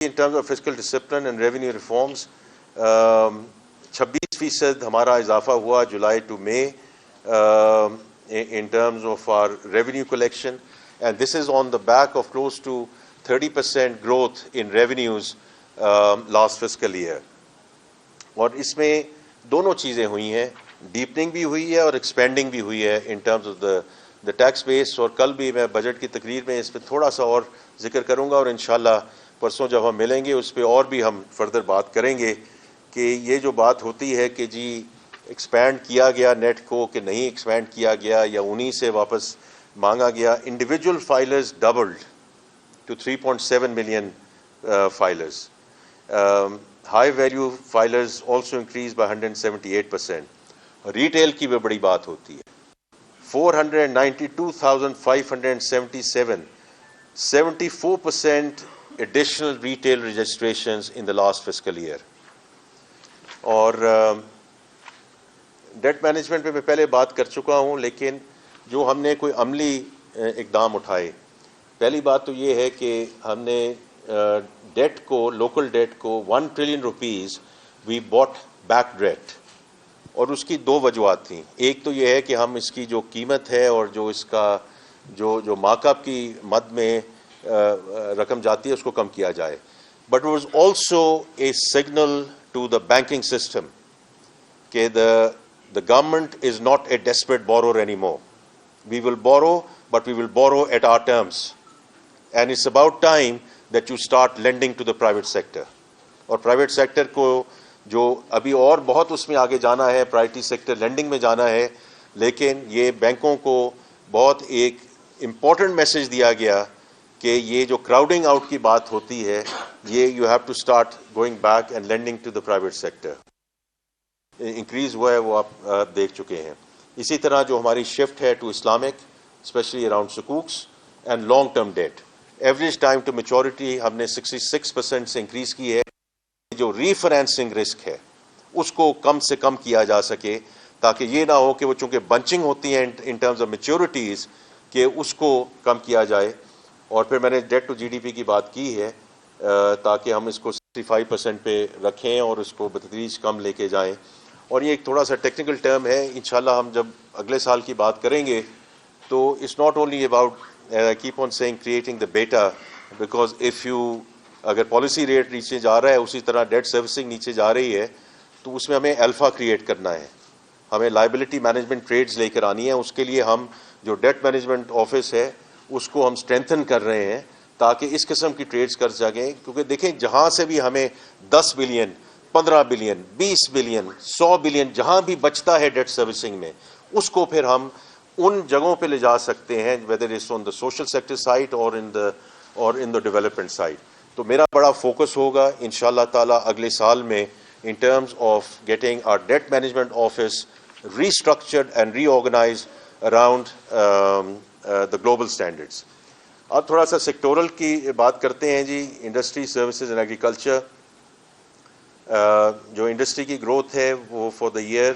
in terms of fiscal discipline and revenue reforms, 26% ہمارا اضافہ ہوا July to May in terms of our revenue collection, and this is on the back of close to 30% growth in revenues last fiscal year. اور اس میں دونوں چیزیں ہوئی ہیں, ڈیپننگ بھی ہوئی ہے اور ایکسپینڈنگ بھی ہوئی ہے in terms of the tax base. اور کل بھی میں بجٹ کی تقریر میں اس پہ تھوڑا سا اور ذکر کروں گا, اور انشاءاللہ پرسوں جب ہم ملیں گے اس پہ اور بھی ہم فردر بات کریں گے کہ یہ جو بات ہوتی ہے کہ جی ایکسپینڈ کیا گیا نیٹ کو کہ نہیں ایکسپینڈ کیا گیا یا انہی سے واپس مانگا گیا. Individual filers doubled to 3.7 million filers. High value filers also increase by 178%. Retail کی بھی بڑی بات ہوتی ہے, 492,577, 74% additional retail registrations in the last fiscal year. اور ڈیٹ مینجمنٹ پہ میں پہلے بات کر چکا ہوں, لیکن جو ہم نے کوئی عملی اقدام اٹھائے, پہلی بات تو یہ ہے کہ ہم نے ڈیٹ کو, لوکل ڈیٹ کو 1 ٹریلین روپیز وی باٹ بیک ڈیٹ, اور اس کی دو وجوہات تھیں. ایک تو یہ ہے کہ ہم اس کی جو قیمت ہے اور جو اس کا جو مارک اپ کی مد میں رقم جاتی ہے اس کو کم کیا جائے. But it was also a signal to the banking system کہ the government is not a desperate borrower anymore. We will borrow, but we will borrow at our terms. And it's about time that you start lending to the private sector. اور private sector کو جو ابھی اور بہت اس میں آگے جانا ہے, priority sector lending میں جانا ہے, لیکن یہ بینکوں کو بہت ایک امپورٹنٹ میسج دیا گیا کہ یہ جو کراؤڈنگ آؤٹ کی بات ہوتی ہے, یہ you have to start going back and lending to the private sector. Increase ہوا ہے وہ آپ دیکھ چکے ہیں. اسی طرح جو ہماری شفٹ ہے ٹو اسلامک, اسپیشلی اراؤنڈ سکوکس and long term debt, average time to maturity ہم نے 66% سے انکریز کی ہے. جو ری فائنینسنگ رسک ہے اس کو کم سے کم کیا جا سکے, تاکہ یہ نہ ہو کہ وہ چونکہ بنچنگ ہوتی ہیں ان ٹرمز آف میچورٹیز, کہ اس کو کم کیا جائے. اور پھر میں نے debt to G D P کی بات کی ہے تاکہ ہم اس کو 65% پہ رکھیں اور اس کو بتدریج کم لے کے جائیں. اور یہ ایک تھوڑا سا ٹیکنیکل ٹرم ہے, انشاءاللہ ہم جب اگلے سال کی بات کریں گے تو it's not only about keep on seeing creating the beta, because of you اگر پالیسی ریٹ نیچے جا رہا ہے اسی طرح ڈیٹ سروسنگ نیچے جا رہی ہے, تو اس میں ہمیں الفا کریٹ کرنا ہے, ہمیں لائبلٹی مینجمنٹ ٹریڈز لے کر آنی ہے. اس کے لیے ہم جو ڈیٹ مینجمنٹ آفس ہے اس کو ہم اسٹرینتھن کر رہے ہیں تاکہ اس قسم کی ٹریڈز کر سکیں. کیونکہ دیکھیں جہاں سے بھی ہمیں 10 بلین 15 بلین 20 بلین 100 بلین جہاں بھی بچتا ہے ڈیٹ سروسنگ میں, اس کو پھر ہم ان جگہوں پہ لے جا سکتے ہیں, whether it's on the social sector side or in the development side. تو میرا بڑا فوکس ہوگا انشاءاللہ تعالی اگلے سال میں in terms of getting our debt management office restructured and reorganized around the global standards. اب تھوڑا سا سیکٹورل کی بات کرتے ہیں جی. انڈسٹری, سروسز اینڈ ایگریکلچر, جو انڈسٹری کی گروتھ ہے وہ for the year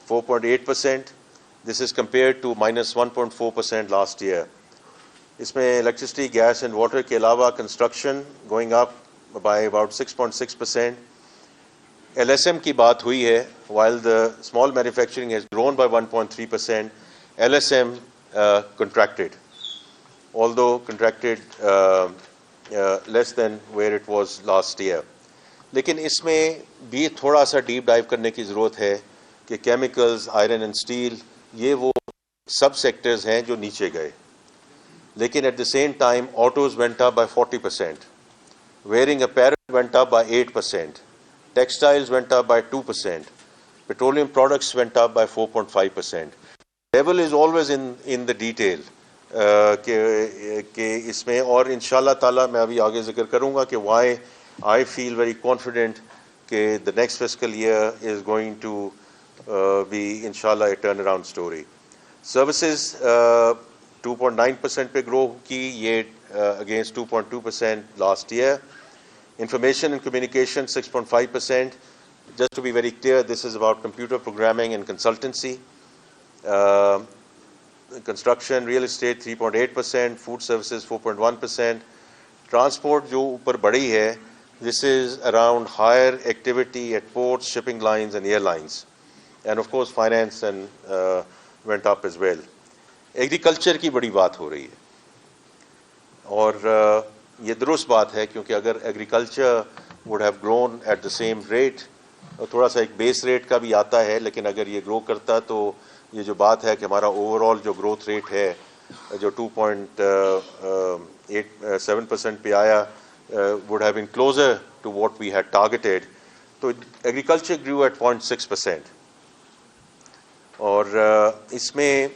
4.8%. This is compared to -1.4% last year. اس میں الیکٹرسٹی, گیس اینڈ واٹر کے علاوہ construction going up by about 6.6%. L S M کی بات ہوئی ہے, while the small manufacturing has grown by 1.3%, L S M contracted, although contracted less than where it was last year. لیکن اس میں بھی تھوڑا سا ڈیپ ڈائیو کرنے کی ضرورت ہے کہ کیمیکلز, آئرن اینڈ اسٹیل, یہ وہ سب سیکٹرز ہیں جو نیچے گئے. لیکن at the same time autos went up by 40%, wearing apparel went up by 8%, textiles went up by 2%, petroleum products went up by 4.5%. Devil is always in the detail. کہ اس میں, اور انشاءاللہ تعالیٰ میں ابھی آگے ذکر کروں گا کہ why I feel very confident کہ the next fiscal year is going to be inshallah a turnaround story. Services 2.9% پہ گرو کی, یہ against 2.2% last year. Information and communication 6.5%. Just to be very clear, this is about computer programming and consultancy. Construction, real estate 3.8%, food services 4.1%. Transport جو اوپر بڑھی ہے This is around higher activity at ports, shipping lines and airlines. And of course finance and went up as well. Agriculture کی بڑی بات ہو رہی ہے اور یہ درست بات ہے کیونکہ اگر agriculture would have grown at the same rate, تھوڑا سا ایک بیس ریٹ کا بھی آتا ہے لیکن اگر یہ گرو کرتا تو یہ جو بات ہے کہ ہمارا اوور آل جو گروتھ ریٹ ہے جو 2.87% پہ آیا would have been closer to what we had targeted. تو ایگریکلچر grew at 0.6%. اور اس میں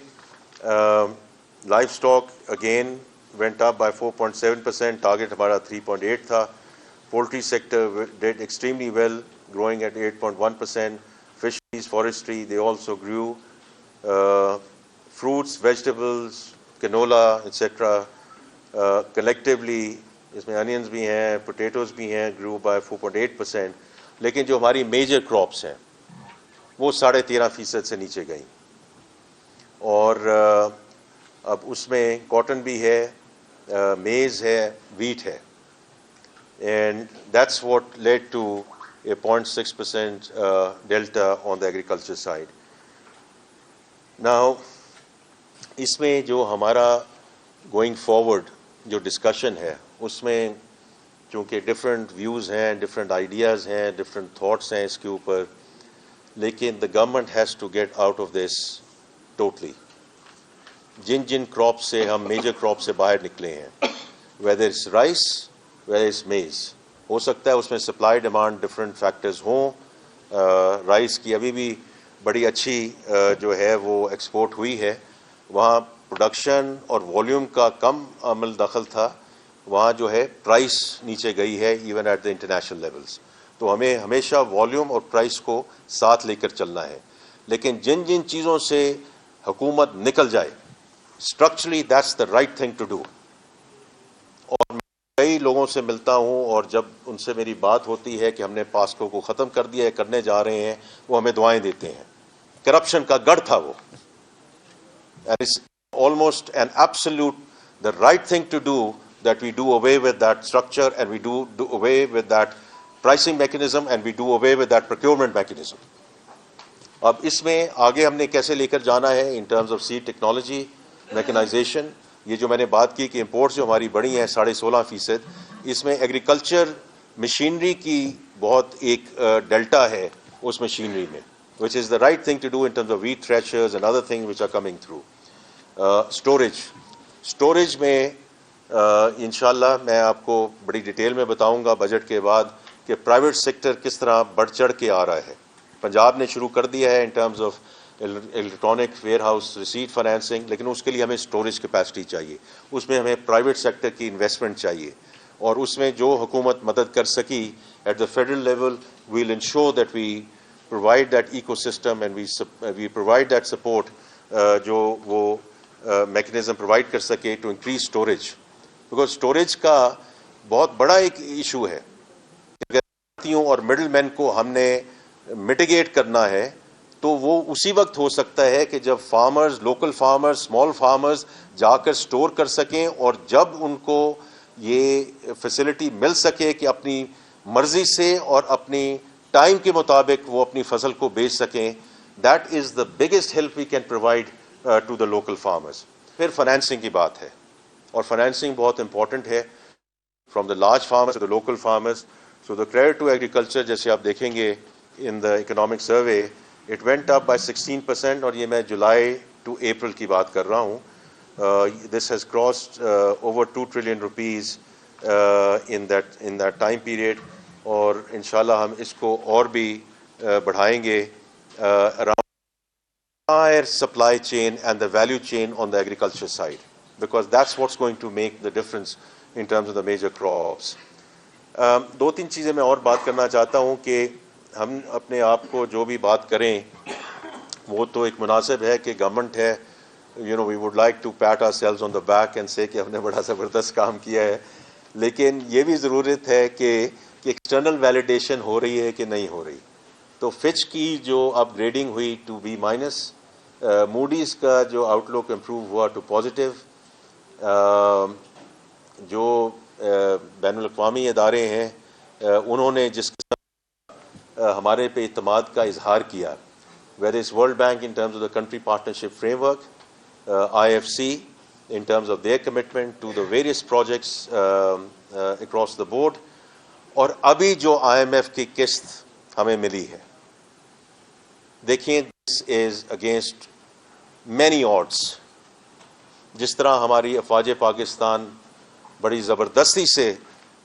life stock again went up by 4.7%, target ہمارا 3.8 تھا. Poultry sector did extremely well, growing at 8.1%. Fisheries, forestry, they also grew. Fruits, vegetables, canola, etc. Collectively, اس میں onions بھی ہیں, potatoes بھی ہیں, grew by 4.8%. لیکن جو ہماری میجر کراپس ہیں وہ 13.5% سے نیچے گئیں. اور اب اس میں کاٹن بھی ہے, میز ہے, ویٹ ہے. And that's what led to a 0.6% delta on the agriculture side. Now, اس میں جو ہمارا going forward جو ڈسکشن ہے اس میں چونکہ ڈفرینٹ ویوز ہیں, ڈفرینٹ آئیڈیاز ہیں, ڈفرینٹ تھاٹس ہیں اس کے اوپر, لیکن the government has to get out of this totally. جن کراپ سے ہم میجر کراپ سے باہر نکلے ہیں, whether it's rice, whether it's maize, ہو سکتا ہے اس میں سپلائی ڈیمانڈ ڈفرینٹ فیکٹرز ہوں. رائس کی ابھی بھی بڑی اچھی جو ہے وہ ایکسپورٹ ہوئی ہے, وہاں پروڈکشن اور والیوم کا کم عمل دخل تھا, وہاں جو ہے پرائس نیچے گئی ہے even at the international levels. تو ہمیں ہمیشہ والیوم اور پرائس کو ساتھ لے کر چلنا ہے. لیکن جن چیزوں سے حکومت نکل جائے structurally, that's the right thing to do. اور میں کئی لوگوں سے ملتا ہوں اور جب ان سے میری بات ہوتی ہے کہ ہم نے پاسکو کو ختم کر دیا ہے, کرنے جا رہے ہیں, وہ ہمیں دعائیں دیتے ہیں. کرپشن کا گڑھ تھا وہ. It's almost an absolute the right thing to do that we do away with that structure and we do away with that pricing mechanism and we do away with that procurement mechanism. اب اس میں آگے ہم نے کیسے لے کر جانا ہے in terms of seed technology, mechanization. یہ جو میں نے بات کی کہ امپورٹس جو ہماری بڑی ہیں 16.5%, اس میں ایگریکلچر مشینری کی بہت ایک ڈیلٹا ہے اس مشینری میں, which is the right thing to do in terms of wheat threshers and other things which are coming through. Storage میں انشاءاللہ میں آپ کو بڑی ڈیٹیل میں بتاؤں گا بجٹ کے بعد کہ پرائیویٹ سیکٹر کس طرح بڑھ چڑھ کے آ رہا ہے. پنجاب نے شروع کر دیا ہے in terms of electronic warehouse receipt financing, لیکن اس کے لیے ہمیں اسٹوریج کیپیسٹی چاہیے, اس میں ہمیں پرائیویٹ سیکٹر کی انویسٹمنٹ چاہیے. اور اس میں جو حکومت مدد کر سکی at the federal level, we'll ensure that we provide that ecosystem and we provide that support جو وہ میکنزم پرووائڈ کر سکے to increase storage. Because storage کا بہت بڑا ایک ایشو ہے. اور مڈل مین کو ہم نے میٹیگیٹ کرنا ہے تو وہ اسی وقت ہو سکتا ہے کہ جب farmers, local farmers, small farmers جا کر اسٹور کر سکیں, اور جب ان کو یہ فیسلٹی مل سکے کہ اپنی مرضی سے اور اپنی ٹائم کے مطابق وہ اپنی فصل کو بیچ سکیں. That is the biggest help we can provide to the local farmers. پھر فائنینسنگ کی بات ہے, اور فائنینسنگ بہت امپورٹنٹ ہے from the large farmers to the local farmers. So the credit to agriculture جیسے آپ دیکھیں گے in the economic survey it went up by 16%, اور یہ میں جولائی ٹو اپریل کی بات کر رہا ہوں. This has crossed over 2 trillion rupees in that time period, اور انشاءاللہ ہم اس کو اور بھی بڑھائیں گے around entire supply chain and the value chain on the agriculture side, because that's what's going to make the difference in terms of the major crops. دو تین چیزیں میں اور بات کرنا چاہتا ہوں کہ ہم اپنے آپ کو جو بھی بات کریں وہ تو ایک مناسب ہے کہ گورنمنٹ ہے, we would like to pat ourselves on the back and say کہ ہم نے بڑا زبردست کام کیا ہے, لیکن یہ بھی ضرورت ہے کہ ایکسٹرنل ویلیڈیشن ہو رہی ہے کہ نہیں ہو رہی. تو فچ کی جو اپ گریڈنگ ہوئی ٹو B-, موڈیز کا جو آؤٹ لک امپروو ہوا ٹو پازیٹیو, جو بین الاقوامی ادارے ہیں انہوں نے جس ہمارے پہ اعتماد کا اظہار کیا, whether it's World Bank in terms of the country partnership framework, IFC in terms of their commitment to the various projects across the board, اور ابھی جو IMF کی قسط ہمیں ملی ہے, دیکھیں this is against many odds. جس طرح ہماری افواج پاکستان بڑی زبردستی سے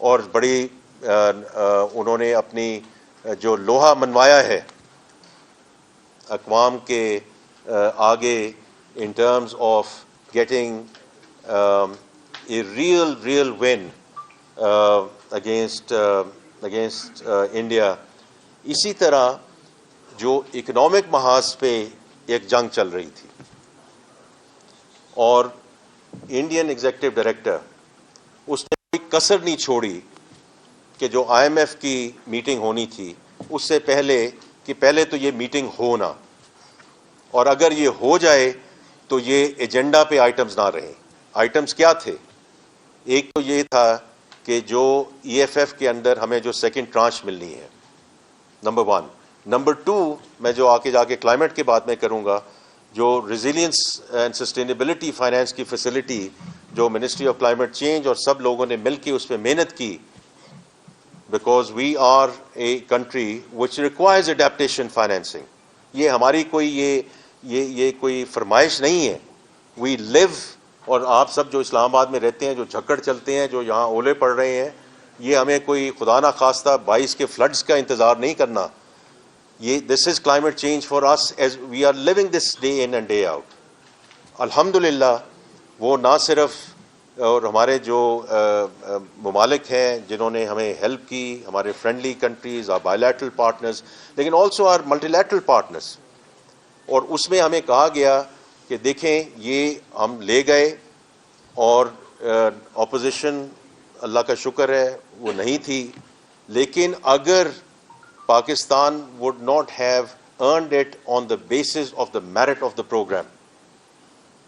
اور بڑی انہوں نے اپنی جو لوہا منوایا ہے اقوام کے آگے in terms of getting a real win against India, اسی طرح جو اکنامک محاذ پہ ایک جنگ چل رہی تھی, اور انڈین ایگزیکٹو ڈائریکٹر اس نے کوئی کسر نہیں چھوڑی کہ جو IMF کی میٹنگ ہونی تھی اس سے پہلے کہ پہلے تو یہ میٹنگ ہونا, اور اگر یہ ہو جائے تو یہ ایجنڈا پہ آئٹمز نہ رہیں. آئٹمز کیا تھے؟ ایک تو یہ تھا کہ جو EFF کے اندر ہمیں جو سیکنڈ ٹرانچ ملنی ہے, نمبر 1. نمبر 2, میں جو آگے جا کے کلائمیٹ کی بات میں کروں گا, جو ریزیلینس اینڈ سسٹینیبلٹی فائنانس کی فیسلٹی جو منسٹری آف کلائمیٹ چینج اور سب لوگوں نے مل کے اس پہ محنت کی, because we are a country which requires adaptation financing. یہ ہماری کوئی یہ کوئی فرمائش نہیں ہے, وی لیو. اور آپ سب جو اسلام آباد میں رہتے ہیں, جو جھکڑ چلتے ہیں, جو یہاں اولے پڑ رہے ہیں, یہ ہمیں کوئی خدا نخواستہ 22 کے فلڈز کا انتظار نہیں کرنا. یہ this is climate change for us as we are living this day in and day out. الحمدللہ وہ نہ صرف اور ہمارے جو ممالک ہیں جنہوں نے ہمیں ہیلپ کی, ہمارے friendly countries, our bilateral partners, لیکن also our multi partners. اور اس میں ہمیں کہا گیا کہ دیکھیں یہ ہم لے گئے, اور اپوزیشن اللہ کا شکر ہے وہ نہیں تھی, لیکن اگر Pakistan would not have earned it on the basis of the merit of the program,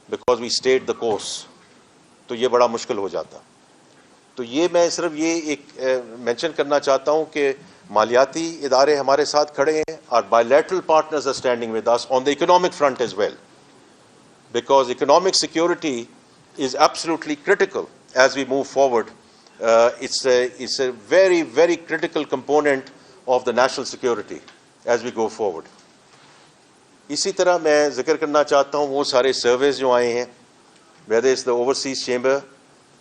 because we stayed the course, تو یہ بڑا مشکل ہو جاتا. تو یہ میں صرف یہ ایک مینشن کرنا چاہتا ہوں کہ مالیاتی ادارے ہمارے ساتھ کھڑے ہیں, our bilateral partners are standing with us on the economic front as well, because economic security is absolutely critical as we move forward. It's a very critical component of the national security as we go forward. اسی طرح میں ذکر کرنا چاہتا ہوں وہ سارے services جو آئے ہیں, whether it's the overseas chamber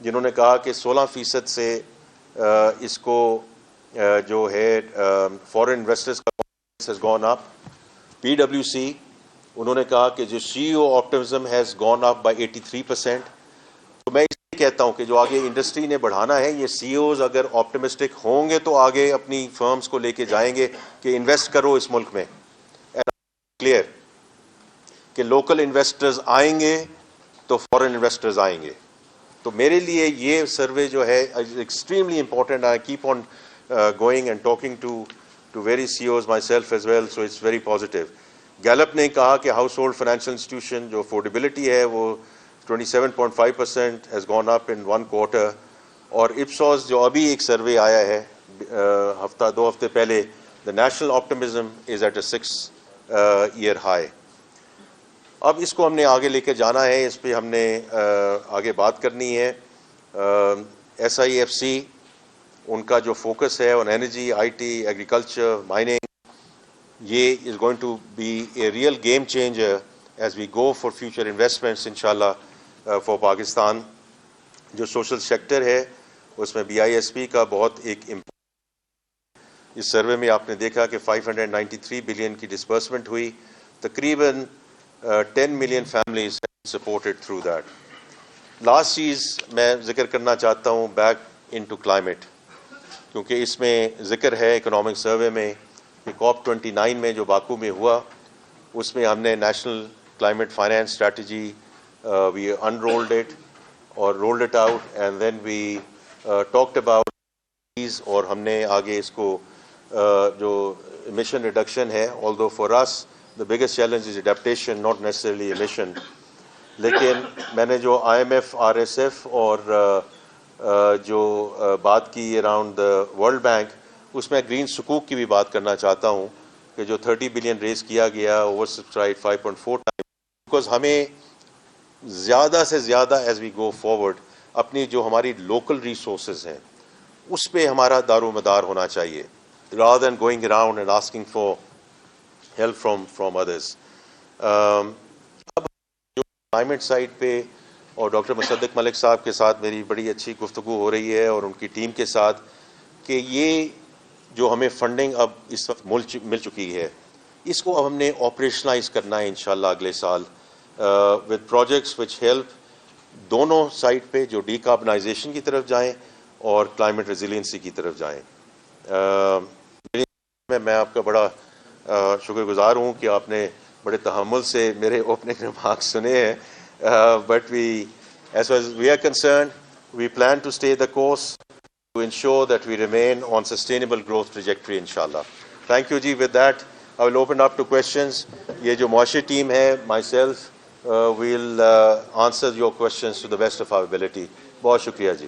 جنہوں نے کہا کہ 16% سے اس کو جو ہے فورن انویسٹرز کا has gone up. PwC انہوں نے کہا کہ جو CEO optimism has gone up by 83%. تو میں اس لیے کہتا ہوں کہ جو آگے انڈسٹری نے بڑھانا ہے, یہ CEOs اگر آپٹمسٹک ہوں گے تو آگے اپنی فرمز کو لے کے جائیں گے کہ انویسٹ کرو اس ملک میں. کلیئر کہ لوکل انویسٹرز آئیں گے تو فورن انویسٹرز آئیں گے. تو میرے لیے یہ سروے جو ہے extremely important. I keep on going and talking to various CEOs myself as well, so it's very positive. Gallup نے کہا کہ ہاؤس ہولڈ فائنینشیل انسٹیٹیوشن جو افورڈیبلٹی ہے وہ 27.5% has gone up in 1 quarter. اور Ipsos جو ابھی ایک سروے آیا ہے 2 ہفتے پہلے, the national optimism is at a 6-year high. اب اس کو ہم نے آگے لے کے جانا ہے, اس پہ ہم نے آگے بات کرنی ہے. SIFC ان کا جو فوکس ہے on energy, IT, agriculture, mining, یہ is going to be a real game changer as we go for future investments انشاءاللہ فار پاکستان. جو سوشل سیکٹر ہے اس میں BISP کا بہت ایک اس سروے میں آپ نے دیکھا کہ 593 بلین کی ڈسبرسمنٹ ہوئی, تقریباً 10 million families supported through that. Last چیز میں ذکر کرنا چاہتا ہوں بیک انٹو کلائمیٹ, کیونکہ اس میں ذکر ہے اکنامک سروے میں کہ COP29 میں جو باکو میں ہوا اس میں ہم نے national climate finance strategy we unrolled it اور rolled it out, and then we talked about, اور ہم نے آگے اس کو جو emission reduction ہے, although for us the biggest challenge is adaptation, not necessarily emission. لیکن میں نے جو IMF, RSF اور جو بات کی اراؤنڈ دا ورلڈ بینک, اس میں گرین سکوک کی بھی بات کرنا چاہتا ہوں کہ جو 30 بلین ریز کیا گیا اوور سبسکرائب 5.4 ٹائم، بیکاز ہمیں زیادہ سے زیادہ ایز وی گو فارورڈ اپنی جو ہماری لوکل ریسورسز ہیں اس پہ ہمارا دار و مدار ہونا چاہیے rather than going around and asking for help from others. اب جو کلائمیٹ سائٹ پہ اور ڈاکٹر مصدق ملک صاحب کے ساتھ میری بڑی اچھی گفتگو ہو رہی ہے اور ان کی ٹیم کے ساتھ کہ یہ جو ہمیں فنڈنگ اب اس وقت مل چکی ہے اس کو اب ہم نے آپریشنلائز کرنا ہے انشاءاللہ اگلے سال with projects which help دونوں سائٹ پہ جو ڈی کاربنائزیشن کی طرف جائیں اور کلائمیٹ ریزیلینسی کی طرف جائیں. میں آپ کا بڑا شکر گزار ہوں کہ آپ نے بڑے تحمل سے میرے اوپننگ ریمارکس سنے ہیں. But as far as we are concerned, we plan to stay the course to ensure that we remain on sustainable growth trajectory inshallah. Thank you ji. With that I will open up to questions. یہ جو معاشی team ہے myself will answer your questions to the best of our ability. بہت شکریہ جی.